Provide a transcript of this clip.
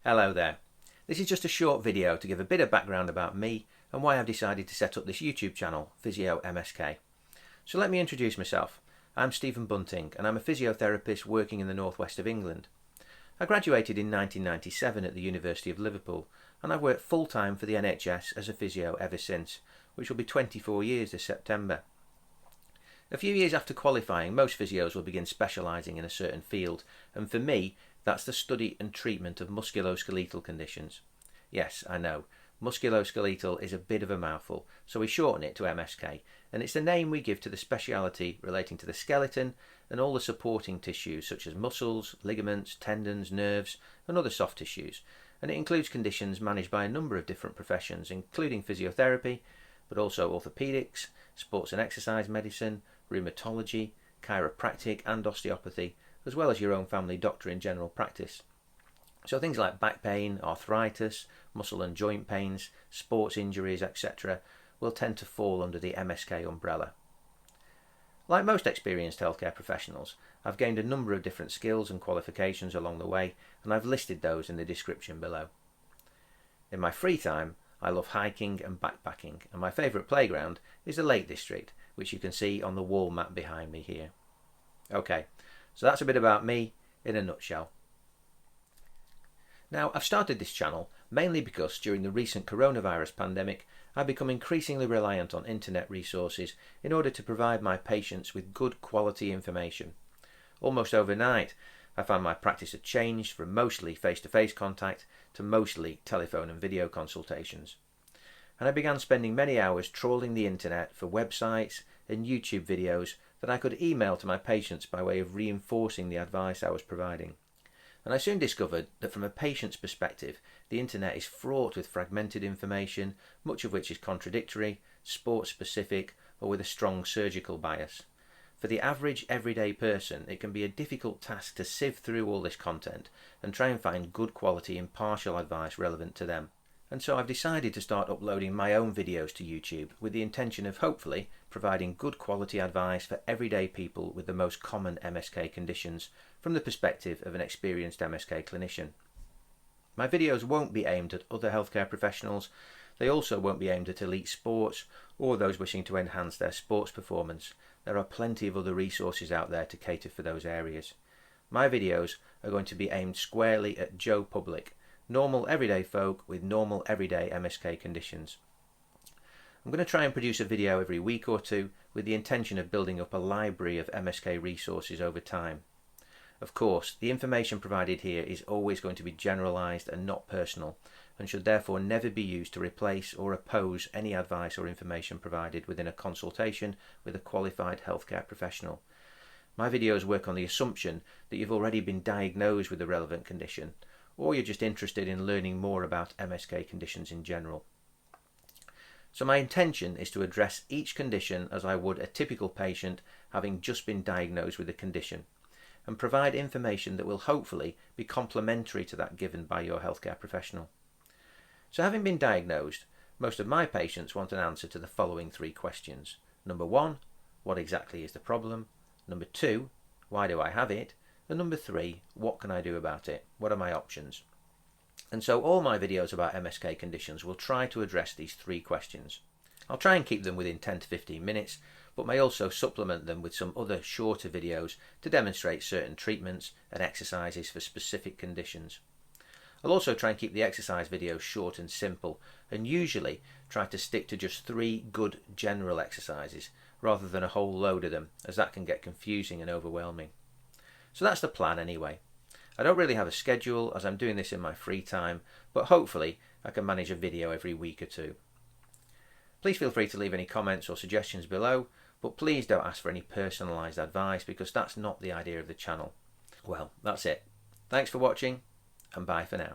Hello there. This is just a short video to give a bit of background about me and why I've decided to set up this YouTube channel, PhysioMSK. So let me introduce myself. I'm Stephen Bunting and I'm a physiotherapist working in the northwest of England. I graduated in 1997 at the University of Liverpool and I've worked full-time for the NHS as a physio ever since, which will be 24 years this September. A few years after qualifying, most physios will begin specialising in a certain field, and for me, that's the study and treatment of musculoskeletal conditions. Yes, I know, musculoskeletal is a bit of a mouthful, so we shorten it to MSK, and it's the name we give to the speciality relating to the skeleton and all the supporting tissues such as muscles, ligaments, tendons, nerves, and other soft tissues, and it includes conditions managed by a number of different professions, including physiotherapy, but also orthopaedics, sports and exercise medicine, rheumatology, chiropractic and osteopathy, as well as your own family doctor in general practice. So things like back pain, arthritis, muscle and joint pains, sports injuries, etc. will tend to fall under the MSK umbrella. Like most experienced healthcare professionals, I've gained a number of different skills and qualifications along the way, and I've listed those in the description below. In my free time, I love hiking and backpacking, and my favourite playground is the Lake District, which you can see on the wall map behind me here. Okay, so that's a bit about me in a nutshell. Now, I've started this channel mainly because during the recent coronavirus pandemic, I've become increasingly reliant on internet resources in order to provide my patients with good quality information. Almost overnight, I found my practice had changed from mostly face-to-face contact to mostly telephone and video consultations. And I began spending many hours trawling the internet for websites and YouTube videos that I could email to my patients by way of reinforcing the advice I was providing. And I soon discovered that from a patient's perspective, the internet is fraught with fragmented information, much of which is contradictory, sport-specific, or with a strong surgical bias. For the average everyday person, it can be a difficult task to sift through all this content and try and find good quality impartial advice relevant to them. And so I've decided to start uploading my own videos to YouTube with the intention of hopefully providing good quality advice for everyday people with the most common MSK conditions from the perspective of an experienced MSK clinician. My videos won't be aimed at other healthcare professionals. They also won't be aimed at elite sports or those wishing to enhance their sports performance. There are plenty of other resources out there to cater for those areas. My videos are going to be aimed squarely at Joe Public, normal everyday folk with normal everyday MSK conditions. I'm going to try and produce a video every week or two with the intention of building up a library of MSK resources over time. Of course, the information provided here is always going to be generalised and not personal, and should therefore never be used to replace or oppose any advice or information provided within a consultation with a qualified healthcare professional. My videos work on the assumption that you've already been diagnosed with a relevant condition, or you're just interested in learning more about MSK conditions in general. So my intention is to address each condition as I would a typical patient having just been diagnosed with a condition, and provide information that will hopefully be complementary to that given by your healthcare professional. So having been diagnosed, most of my patients want an answer to the following three questions. Number 1, what exactly is the problem? Number 2, why do I have it? And number 3, what can I do about it? What are my options? And so all my videos about MSK conditions will try to address these three questions. I'll try and keep them within 10 to 15 minutes, but may also supplement them with some other shorter videos to demonstrate certain treatments and exercises for specific conditions. I'll also try and keep the exercise videos short and simple, and usually try to stick to just 3 good general exercises rather than a whole load of them, as that can get confusing and overwhelming. So that's the plan anyway. I don't really have a schedule as I'm doing this in my free time, but hopefully I can manage a video every week or two. Please feel free to leave any comments or suggestions below, but please don't ask for any personalised advice because that's not the idea of the channel. Well, that's it. Thanks for watching and bye for now.